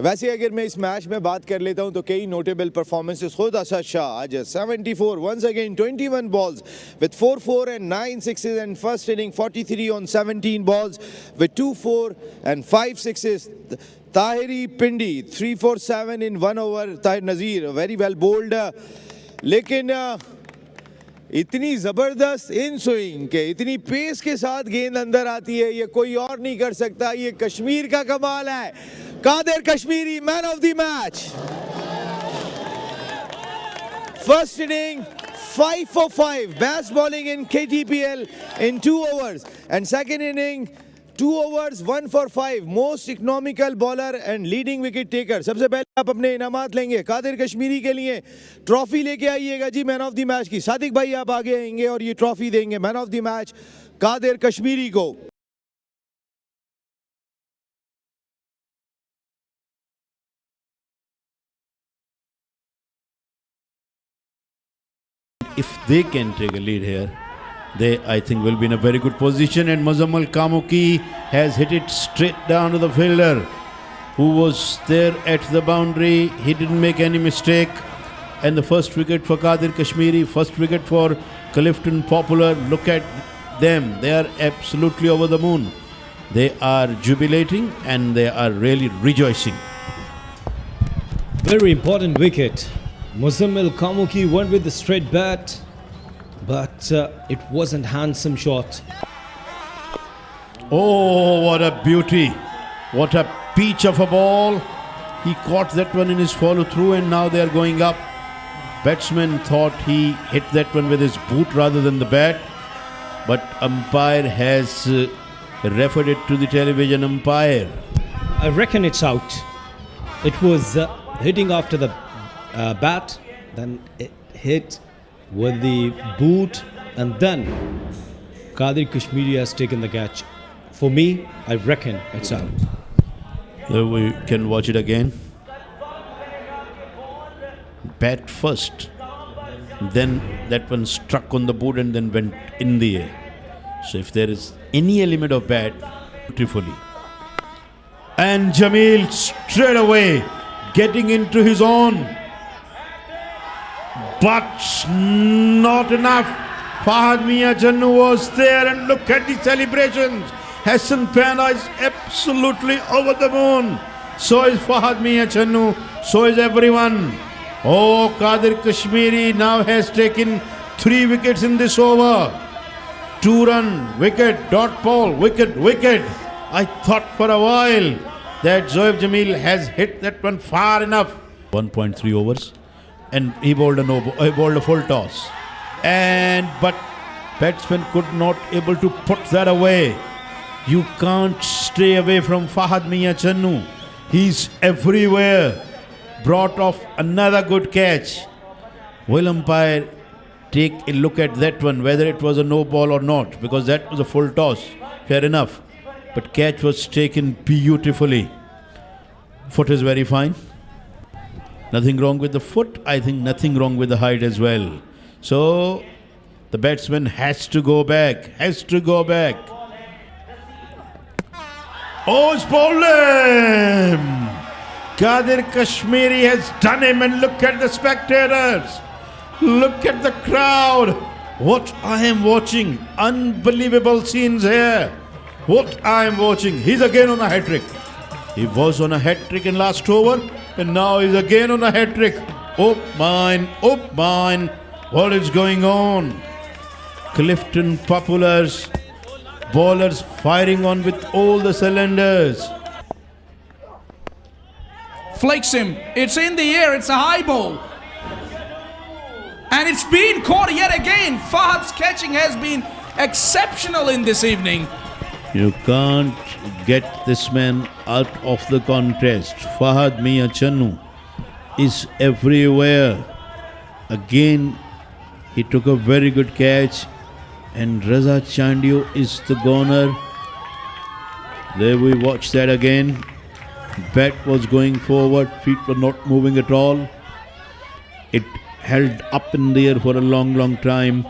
वैसे अगर मैं इस मैच में बात कर लेता हूं तो कई नोटेबल परफॉर्मेंसेस खुद असद शाह आज 74 once again 21 balls with 4 and 9 sixes and first inning 43 on 17 balls with 2 and 5 sixes. Tahiri Pindi 3 in 1 over. Tahir Nazir very well bowled, लेकिन इतनी ज़बरदस्त इन स्विंग के इतनी पेस के साथ गेंद अंदर आती है, ये कोई और नहीं कर सकता. ये कश्मीर का कमाल है. Qadir Kashmiri man of the match. First inning 5 for 5 best bowling in KTPL in 2 overs and second inning 2 overs 1 for 5 most economical bowler and leading wicket taker. सबसे पहले आप अपने इनामात लेंगे कादिर कश्मीरी के लिए. ट्रॉफी लेके आइएगा जी मैन ऑफ द मैच की. सादिक भाई आप आगे आएंगे और ये ट्रॉफी देंगे man of the match Qadir Kashmiri को. If they can take a lead here, they, I think, will be in a very good position. And Muzammal Kamuki has hit it straight down to the fielder, who was there at the boundary. He didn't make any mistake. And the first wicket for Kadir Kashmiri, first wicket for Clifton Popular. Look at them. They are absolutely over the moon. They are jubilating and they are really rejoicing. Very important wicket. Muzammil Kamuki went with the straight bat, but it wasn't handsome shot. Oh, what a beauty. What a peach of a ball. He caught that one in his follow through and now they are going up. Batsman thought he hit that one with his boot rather than the bat, but umpire has referred it to the television umpire. I reckon it's out. It was hitting after the bat, then it hit with the boot, and then Kadir Kashmiri has taken the catch. For me, I reckon it's out. There we can watch it again. Bat first, then that one struck on the boot and then went in the air. So if there is any element of bat, beautifully. And Jamil straight away getting into his own. But not enough. Fahad Mia Channu was there and look at the celebrations. Hassan Panda is absolutely over the moon. So is Fahad Mia Channu. So is everyone. Oh, Kadir Kashmiri now has taken 3 wickets in this over. 2-run, wicket, dot ball, wicket, wicket. I thought for a while that Zoeb Jamil has hit that one far enough. 1.3 overs. And he bowled a full toss, but batsman could not able to put that away. You can't stay away from Fahad Mia Channu. He's everywhere. Brought off another good catch. Will umpire take a look at that one, whether it was a no ball or not, because that was a full toss. Fair enough, but catch was taken beautifully. Foot is very fine. Nothing wrong with the foot. I think nothing wrong with the height as well. So the batsman has to go back. Has to go back. Oh, it's bowled him. Kadir Kashmiri has done him, and look at the spectators. Look at the crowd. What I am watching. Unbelievable scenes here. What I am watching. He's again on a hat-trick. He was on a hat-trick in last over. And now he's again on a hat-trick. Oh mine, what is going on? Clifton Populars, bowlers firing on with all the cylinders. Flicks him, it's in the air, it's a high ball. And it's been caught yet again. Fahad's catching has been exceptional in this evening. You can't get this man out of the contest. Fahad Mia Channu is everywhere. Again, he took a very good catch, and Raza Chandio is the goner. There we watch that again. Bat was going forward, feet were not moving at all. It held up in the air for a long time.